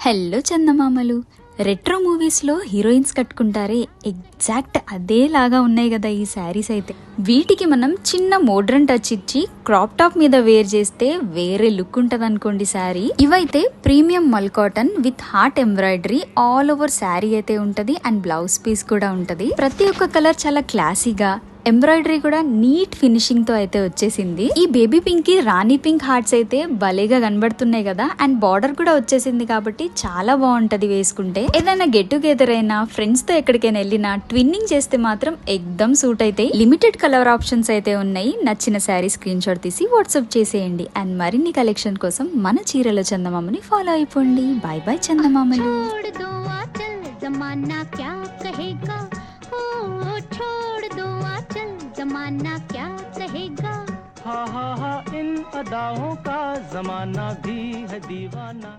Hello చందమామలు. Retro మూవీస్లో heroines కట్టుకుంటారే exact అదేలాగా ఉన్నాయి కదా ఈ శారీస్ అయితే. వీటికి మనం చిన్న మోడ్రన్ టచ్ ఇచ్చి క్రాప్ టాప్ మీద వేర్ చేస్తే వేరే లుక్ ఉంటది అనుకోండి శారీ. ఇవైతే ప్రీమియం మల్ cotton with heart embroidery all over sari అయితే ఉంటది అండ్ బ్లౌజ్ పీస్ కూడా ఉంటది. ప్రతి ఒక్క కలర్ చాలా క్లాసీగా, ఎంబ్రాయిడరీ కూడా నీట్ ఫినిషింగ్ తో అయితే వచ్చేసింది. ఈ బేబీ పింక్ కి రాణి పింక్ హార్ట్స్ అయితే భలేగా కనబడుతున్నాయి కదా. అండ్ బార్డర్ కూడా వచ్చేసింది కాబట్టి చాలా బాగుంటది వేసుకుంటే. ఏదైనా గెట్ టుగెదర్ అయినా ఫ్రెండ్స్ తో ఎక్కడికైనా వెళ్ళినా ట్విన్నింగ్ చేస్తే మాత్రం ఎక్దమ్ సూట్ అయితే. లిమిటెడ్ కలర్ ఆప్షన్స్ అయితే ఉన్నాయి. నచ్చిన శారీ స్క్రీన్ షాట్ తీసి వాట్సాప్ చేసేయండి. అండ్ మరిన్ని కలెక్షన్ కోసం మన చీరల చందమామని ఫాలో అయిపోండి. బాయ్ బాయ్ చందమామలు. जमाना क्या कहेगा। हा इन अदाओं का जमाना भी है दीवाना।